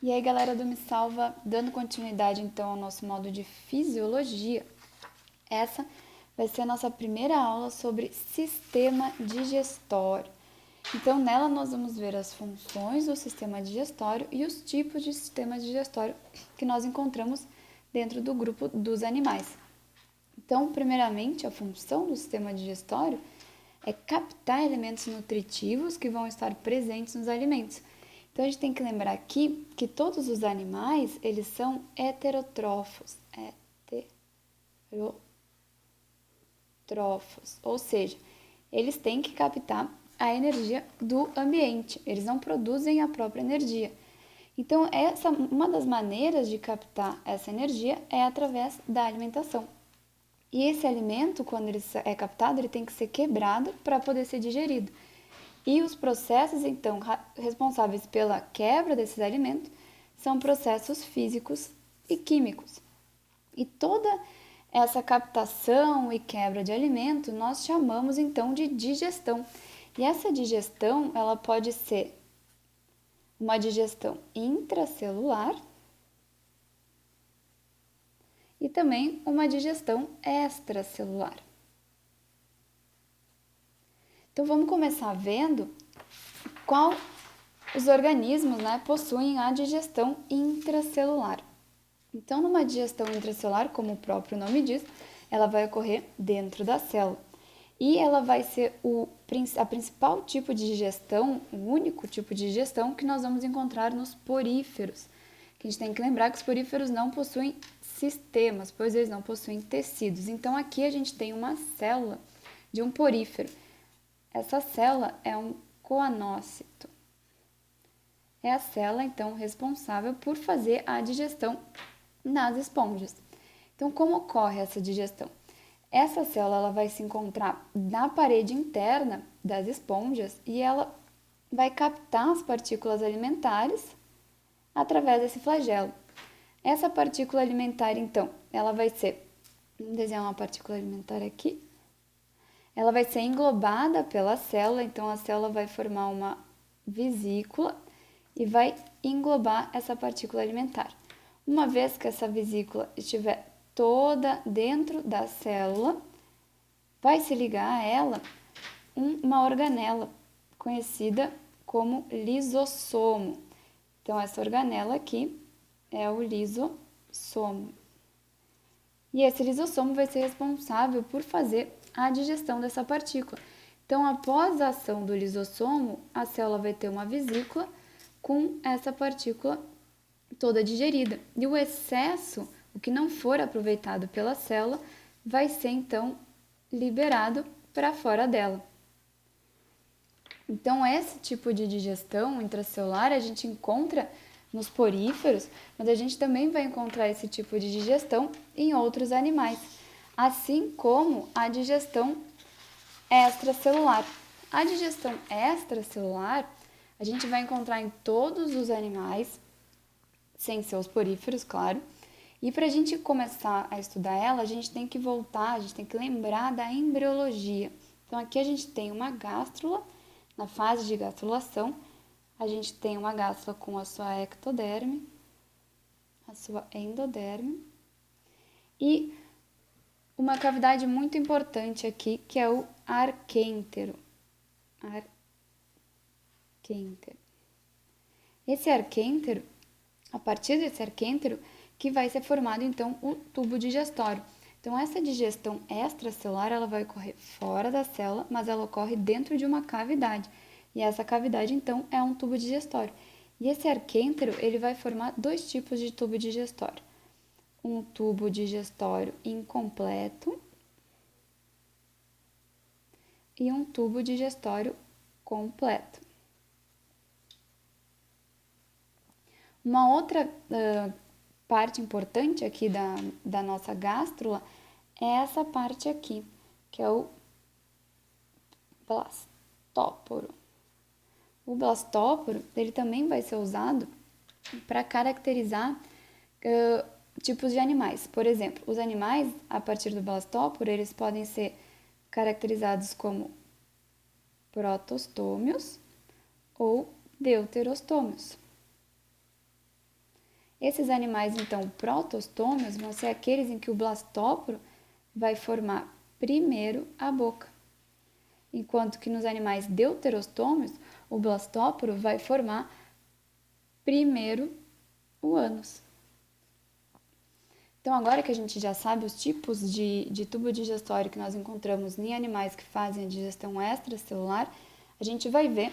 E aí, galera do Me Salva, dando continuidade então ao nosso módulo de fisiologia, essa vai ser a nossa primeira aula sobre sistema digestório. Então, nela nós vamos ver as funções do sistema digestório e os tipos de sistema digestório que nós encontramos dentro do grupo dos animais. Então, primeiramente, a função do sistema digestório é captar elementos nutritivos que vão estar presentes nos alimentos. Então, a gente tem que lembrar aqui que todos os animais, eles são heterótrofos, ou seja, eles têm que captar a energia do ambiente, eles não produzem a própria energia. Então, uma das maneiras de captar essa energia é através da alimentação. E esse alimento, quando ele é captado, ele tem que ser quebrado para poder ser digerido. E os processos, então, responsáveis pela quebra desses alimentos são processos físicos e químicos. E toda essa captação e quebra de alimento nós chamamos então de digestão. E essa digestão, ela pode ser uma digestão intracelular e também uma digestão extracelular. Então vamos começar vendo qual os organismos possuem a digestão intracelular. Então, numa digestão intracelular, como o próprio nome diz, ela vai ocorrer dentro da célula. E ela vai ser a principal tipo de digestão, o único tipo de digestão que nós vamos encontrar nos poríferos. Que a gente tem que lembrar que os poríferos não possuem sistemas, pois eles não possuem tecidos. Então, aqui a gente tem uma célula de um porífero. Essa célula é um coanócito. É a célula, então, responsável por fazer a digestão nas esponjas. Então, como ocorre essa digestão? Essa célula ela vai se encontrar na parede interna das esponjas e ela vai captar as partículas alimentares através desse flagelo. Essa partícula alimentar, então, ela vai ser, vamos desenhar uma partícula alimentar aqui, ela vai ser englobada pela célula, então a célula vai formar uma vesícula e vai englobar essa partícula alimentar. Uma vez que essa vesícula estiver toda dentro da célula, vai se ligar a ela uma organela conhecida como lisossomo. Então, essa organela aqui é o lisossomo. E esse lisossomo vai ser responsável por fazer a digestão dessa partícula. Então, após a ação do lisossomo, a célula vai ter uma vesícula com essa partícula toda digerida. E o excesso, o que não for aproveitado pela célula, vai ser então liberado para fora dela. Então, esse tipo de digestão intracelular a gente encontra nos poríferos, mas a gente também vai encontrar esse tipo de digestão em outros animais, assim como a digestão extracelular. A digestão extracelular a gente vai encontrar em todos os animais, sem ser os poríferos, claro. E para a gente começar a estudar ela, a gente tem que voltar, a gente tem que lembrar da embriologia. Então, aqui a gente tem uma gástrula, na fase de gastrulação, a gente tem uma gástrula com a sua ectoderme, a sua endoderme e uma cavidade muito importante aqui, que é o arquêntero. Esse arquêntero, a partir desse arquêntero, que vai ser formado então o tubo digestório. Então essa digestão extracelular ela vai ocorrer fora da célula, mas ela ocorre dentro de uma cavidade. E essa cavidade então é um tubo digestório. E esse arquêntero ele vai formar dois tipos de tubo digestório. Um tubo digestório incompleto e um tubo digestório completo. Uma outra parte importante aqui da nossa gástrula é essa parte aqui, que é o blastóporo. O blastóporo, ele também vai ser usado para caracterizar tipos de animais. Por exemplo, os animais, a partir do blastóporo, eles podem ser caracterizados como protostômios ou deuterostômios. Esses animais, então, protostômios, vão ser aqueles em que o blastóporo vai formar primeiro a boca, enquanto que nos animais deuterostômios, o blastóporo vai formar primeiro o ânus. Então, agora que a gente já sabe os tipos de tubo digestório que nós encontramos em animais que fazem a digestão extracelular, a gente vai ver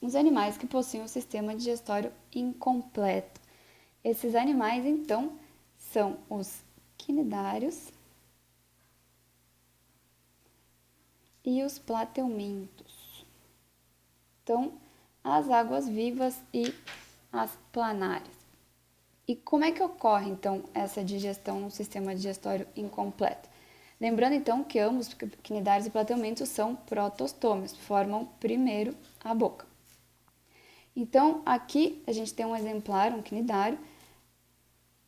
os animais que possuem o sistema digestório incompleto. Esses animais, então, são os quinidários e os plateumintos. Então, as águas-vivas e as planárias. E como é que ocorre, então, essa digestão no sistema digestório incompleto? Lembrando, então, que ambos, quinidários e plateumintos, são protostômios, formam primeiro a boca. Então, aqui a gente tem um exemplar, um quinidário,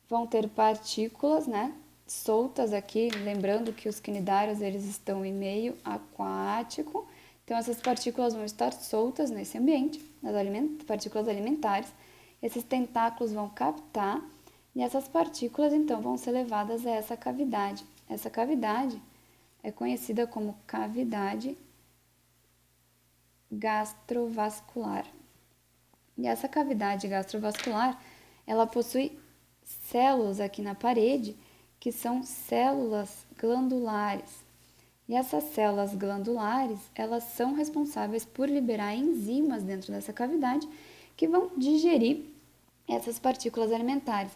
vão ter partículas, né, soltas aqui, lembrando que os quinidários, eles estão em meio aquático, então essas partículas vão estar soltas nesse ambiente, as partículas alimentares. Esses tentáculos vão captar e essas partículas, então, vão ser levadas a essa cavidade. Essa cavidade é conhecida como cavidade gastrovascular. E essa cavidade gastrovascular, ela possui células aqui na parede, que são células glandulares. E essas células glandulares, elas são responsáveis por liberar enzimas dentro dessa cavidade que vão digerir essas partículas alimentares.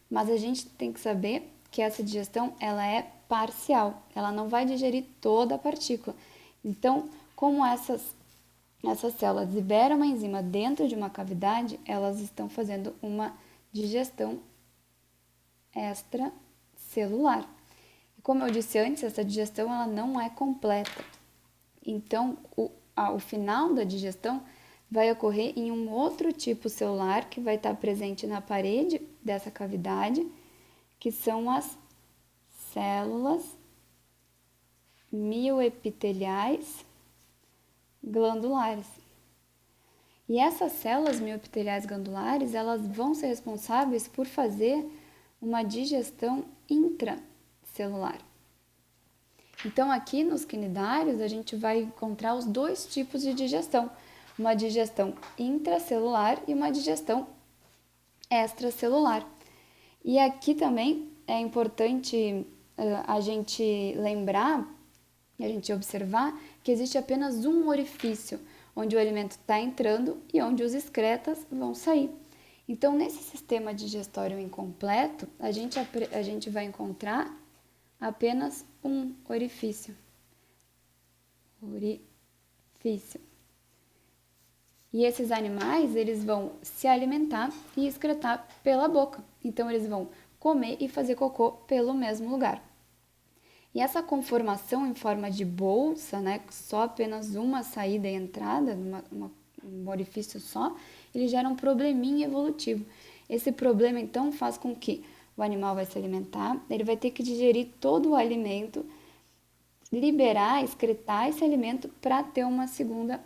Mas a gente tem que saber que essa digestão, ela é parcial, ela não vai digerir toda a partícula. Então, como essas células liberam uma enzima dentro de uma cavidade, elas estão fazendo uma digestão extracelular. E como eu disse antes, essa digestão ela não é completa. Então, o final da digestão vai ocorrer em um outro tipo celular que vai estar presente na parede dessa cavidade, que são as células mioepiteliais glandulares. E essas células mioepiteliais glandulares, elas vão ser responsáveis por fazer uma digestão intracelular. Então, aqui nos quinidários, a gente vai encontrar os dois tipos de digestão, uma digestão intracelular e uma digestão extracelular. E aqui também é importante a gente lembrar, a gente observar que existe apenas um orifício, onde o alimento está entrando e onde os excretas vão sair. Então, nesse sistema digestório incompleto, a gente vai encontrar apenas um orifício. Orifício. E esses animais, eles vão se alimentar e excretar pela boca. Então, eles vão comer e fazer cocô pelo mesmo lugar. E essa conformação em forma de bolsa, né, só apenas uma saída e entrada, um orifício só, ele gera um probleminha evolutivo. Esse problema, então, faz com que o animal vai se alimentar, ele vai ter que digerir todo o alimento, liberar, excretar esse alimento para ter uma segunda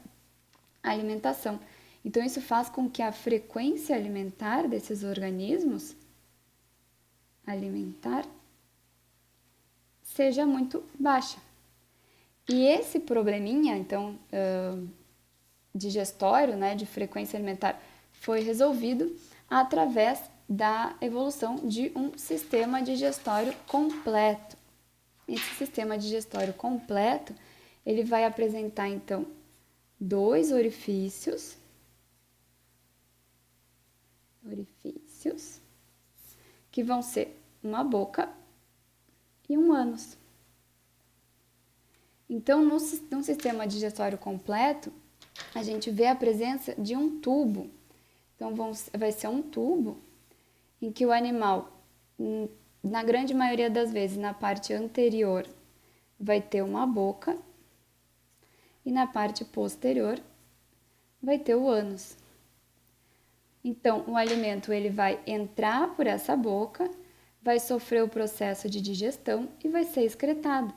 alimentação. Então, isso faz com que a frequência alimentar desses organismos seja muito baixa. E esse probleminha, então, digestório, né, de frequência alimentar, foi resolvido através da evolução de um sistema digestório completo. Esse sistema digestório completo, ele vai apresentar, então, dois orifícios, que vão ser uma boca e um ânus. Então, no sistema digestório completo, a gente vê a presença de um tubo. Então, vai ser um tubo em que o animal, na grande maioria das vezes, na parte anterior, vai ter uma boca e na parte posterior vai ter o ânus. Então, o alimento ele vai entrar por essa boca, vai sofrer o processo de digestão e vai ser excretado.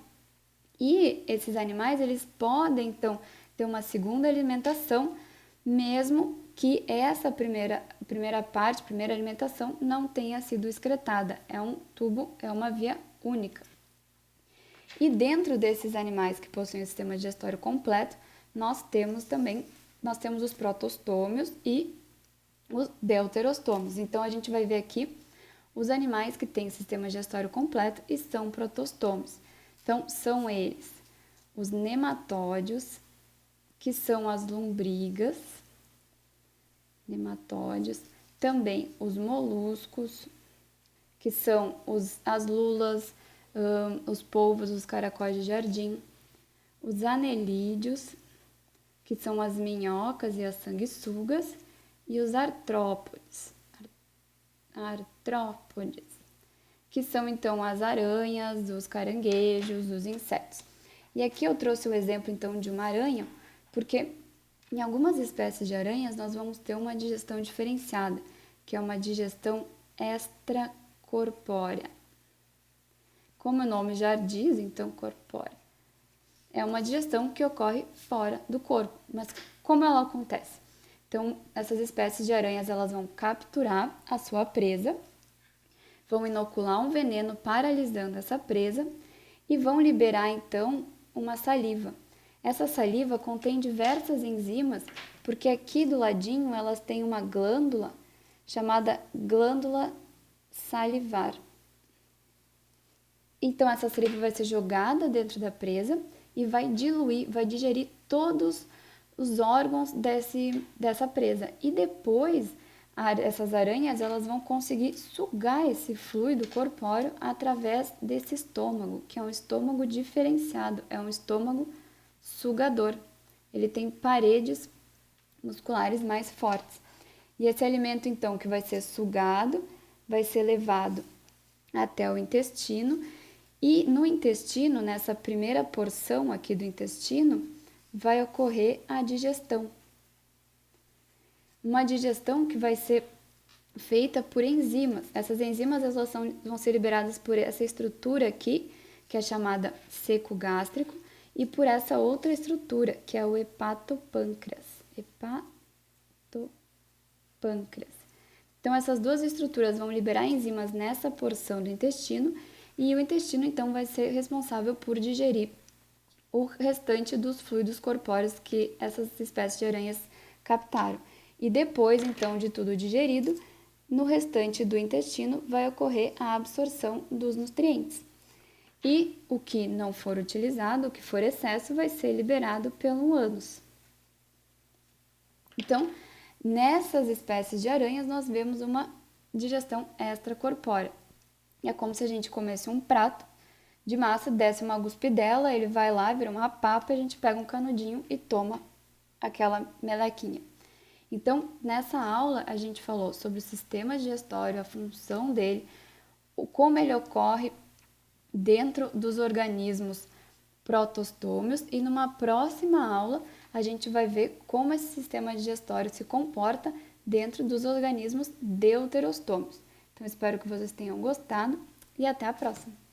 E esses animais, eles podem, então, ter uma segunda alimentação, mesmo que essa primeira primeira parte, primeira alimentação, não tenha sido excretada. É um tubo, é uma via única. E dentro desses animais que possuem o sistema digestório completo, nós temos os protostômios e os deuterostômios. Então, a gente vai ver aqui os animais que têm sistema digestório completo e são protostômios. Então, são eles os nematódios, que são as lombrigas, também os moluscos, que são as lulas, os polvos, os caracóis de jardim, os anelídeos, que são as minhocas e as sanguessugas, e os artrópodes, que são então as aranhas, os caranguejos, os insetos. E aqui eu trouxe o exemplo então de uma aranha, porque em algumas espécies de aranhas nós vamos ter uma digestão diferenciada, que é uma digestão extracorpórea. Como o nome já diz, então, corpórea. É uma digestão que ocorre fora do corpo. Mas como ela acontece? Então, essas espécies de aranhas, elas vão capturar a sua presa, vão inocular um veneno paralisando essa presa e vão liberar, então, uma saliva. Essa saliva contém diversas enzimas, porque aqui do ladinho elas têm uma glândula chamada glândula salivar. Então, essa saliva vai ser jogada dentro da presa e vai diluir, vai digerir todos os órgãos dessa presa. E depois, essas aranhas elas vão conseguir sugar esse fluido corpóreo através desse estômago, que é um estômago diferenciado, é um estômago sugador. Ele tem paredes musculares mais fortes. E esse alimento, então, que vai ser sugado, vai ser levado até o intestino. E no intestino, nessa primeira porção aqui do intestino, vai ocorrer a digestão. Uma digestão que vai ser feita por enzimas. Essas enzimas elas vão ser liberadas por essa estrutura aqui, que é chamada seco gástrico, e por essa outra estrutura, que é o hepatopâncreas. Então, essas duas estruturas vão liberar enzimas nessa porção do intestino, e o intestino, então, vai ser responsável por digerir o restante dos fluidos corpóreos que essas espécies de aranhas captaram. E depois, então, de tudo digerido, no restante do intestino vai ocorrer a absorção dos nutrientes. E o que não for utilizado, o que for excesso, vai ser liberado pelo ânus. Então, nessas espécies de aranhas, nós vemos uma digestão extracorpórea. É como se a gente comesse um prato de massa, desce uma guspidela, ele vai lá, vira uma papa, a gente pega um canudinho e toma aquela melequinha. Então, nessa aula, a gente falou sobre o sistema digestório, a função dele, como ele ocorre dentro dos organismos protostômios, e numa próxima aula a gente vai ver como esse sistema digestório se comporta dentro dos organismos deuterostômios. Então, espero que vocês tenham gostado e até a próxima!